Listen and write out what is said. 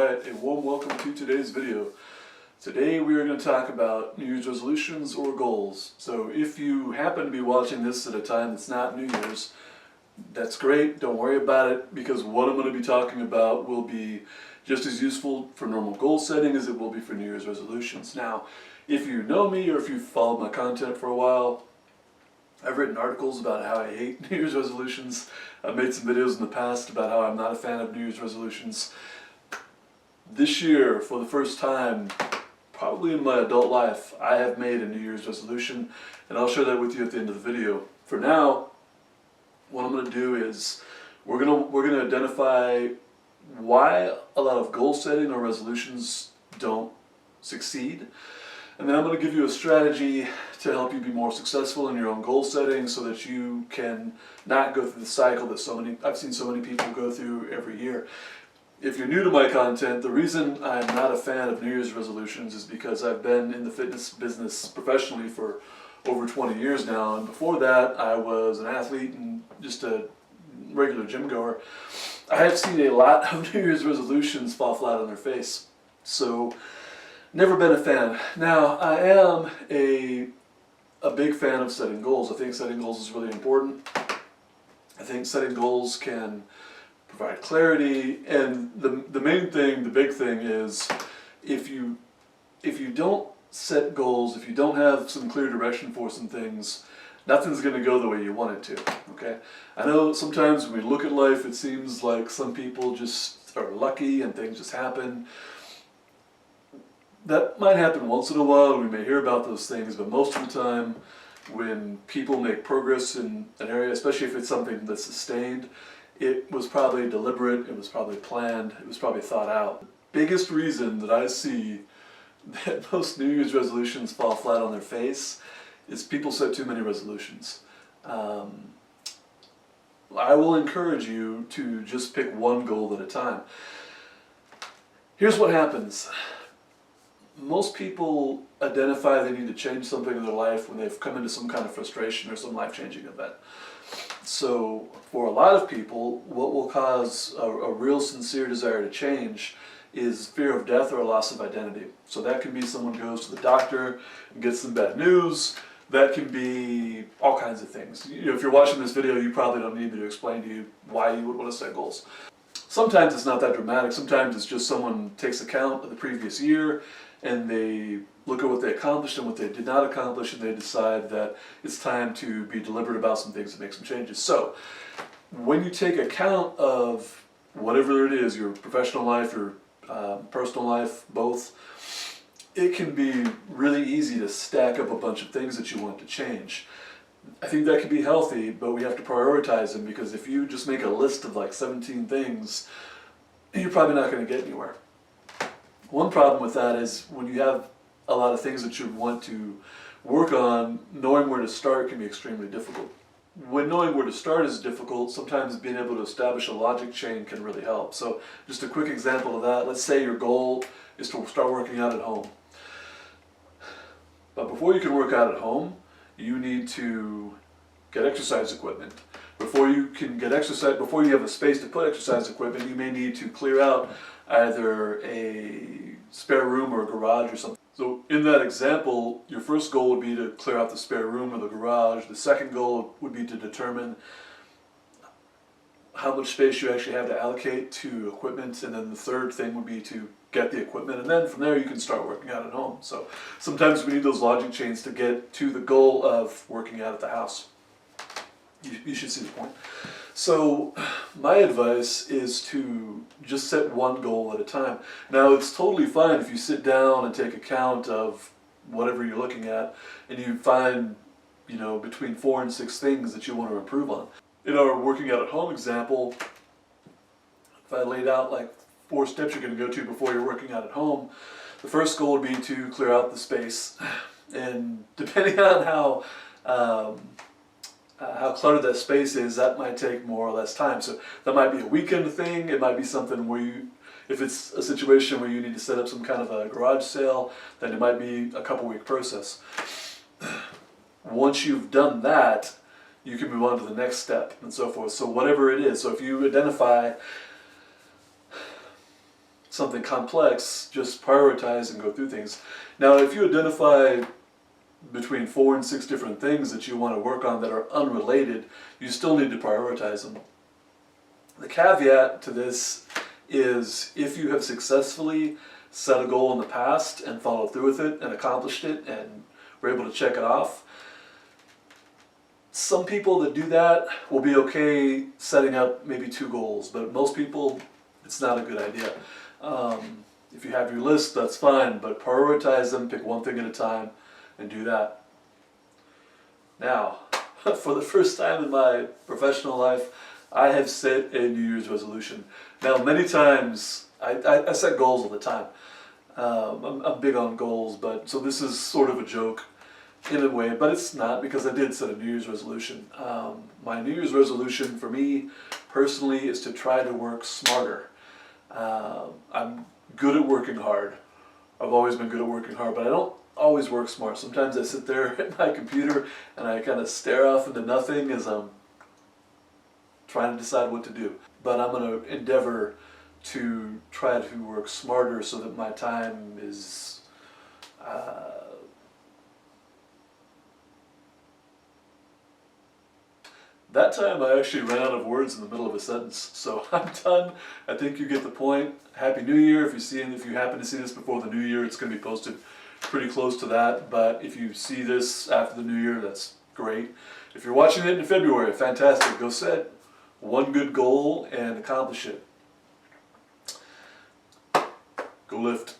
Alright, a warm welcome to today's video. Today we are going to talk about New Year's resolutions or goals. So if you happen to be watching this at a time that's not New Year's, that's great, don't worry about it, because what I'm going to be talking about will be just as useful for normal goal setting as it will be for New Year's resolutions. Now, if you know me or if you've followed my content for a while, I've written articles about how I hate New Year's resolutions. I've made some videos in the past about how I'm not a fan of New Year's resolutions. This year, for the first time, probably in my adult life, I have made a New Year's resolution, and I'll share that with you at the end of the video. For now, what I'm going to do is we're going to identify why a lot of goal setting or resolutions don't succeed. And then I'm going to give you a strategy to help you be more successful in your own goal setting so that you can not go through the cycle that I've seen so many people go through every year. If you're new to my content, the reason I'm not a fan of New Year's resolutions is because I've been in the fitness business professionally for over 20 years now, and before that I was an athlete and just a regular gym goer. I have seen a lot of New Year's resolutions fall flat on their face, so never been a fan. Now, I am a big fan of setting goals. I think setting goals is really important. I think setting goals can provide clarity, and the main thing, the big thing is if you don't set goals, if you don't have some clear direction for some things, nothing's going to go the way you want it to, okay? I know sometimes when we look at life, it seems like some people just are lucky and things just happen. That might happen once in a while, and we may hear about those things, but most of the time when people make progress in an area, especially if it's something that's sustained, it was probably deliberate, it was probably planned, it was probably thought out. The biggest reason that I see that most New Year's resolutions fall flat on their face is people set too many resolutions. I will encourage you to just pick one goal at a time. Here's what happens. Most people identify they need to change something in their life when they've come into some kind of frustration or some life-changing event. So for a lot of people, what will cause a real sincere desire to change is fear of death or a loss of identity. So that can be someone goes to the doctor and gets some bad news. That can be all kinds of things. You know, if you're watching this video, you probably don't need me to explain to you why you would want to set goals. Sometimes it's not that dramatic. Sometimes it's just someone takes account of the previous year and they look at what they accomplished and what they did not accomplish, and they decide that it's time to be deliberate about some things and make some changes. So when you take account of whatever it is, your professional life, your personal life, both, it can be really easy to stack up a bunch of things that you want to change. I think that can be healthy, but we have to prioritize them, because if you just make a list of like 17 things, you're probably not going to get anywhere. One problem with that is when you have a lot of things that you want to work on, knowing where to start can be extremely difficult. When knowing where to start is difficult, sometimes being able to establish a logic chain can really help. So just a quick example of that, let's say your goal is to start working out at home. But before you can work out at home, you need to get exercise equipment. Before you can get exercise, before you have a space to put exercise equipment, you may need to clear out either a spare room or a garage or something. So in that example, your first goal would be to clear out the spare room or the garage. The second goal would be to determine how much space you actually have to allocate to equipment, and then the third thing would be to get the equipment, and then from there you can start working out at home. So sometimes we need those logic chains to get to the goal of working out at the house. You should see the point. So my advice is to just set one goal at a time. Now, it's totally fine if you sit down and take account of whatever you're looking at and you find, you know, between 4 and 6 things that you want to improve on. In our working out at home example, if I laid out like 4 steps you're going to go to before you're working out at home, the first goal would be to clear out the space. And depending on how cluttered that space is, that might take more or less time. So that might be a weekend thing. It might be something where you, if it's a situation where you need to set up some kind of a garage sale, then it might be a couple-week process. Once you've done that, you can move on to the next step and so forth. So whatever it is, so if you identify something complex, just prioritize and go through things. Now, if you identify between 4 and 6 different things that you want to work on that are unrelated, you still need to prioritize them. The caveat to this is if you have successfully set a goal in the past and followed through with it and accomplished it and were able to check it off, some people that do that will be okay setting up maybe 2 goals, but most people, it's not a good idea. If you have your list, that's fine, but prioritize them, pick one thing at a time, and do that. Now, for the first time in my professional life, I have set a New Year's resolution. Now, many times, I set goals all the time. I'm big on goals, but so this is sort of a joke in a way, but it's not, because I did set a New Year's resolution. My New Year's resolution for me personally is to try to work smarter. I'm good at working hard. I've always been good at working hard, but I don't always work smart. Sometimes I sit there at my computer and I kind of stare off into nothing as I'm trying to decide what to do. But I'm going to endeavor to try to work smarter so that my time is that time I actually ran out of words in the middle of a sentence, so I'm done. I think you get the point. Happy New Year. If you happen to see this before the New Year, it's going to be posted pretty close to that, but if you see this after the New Year, that's great. If you're watching it in February, fantastic. Go set one good goal and accomplish it. Go lift.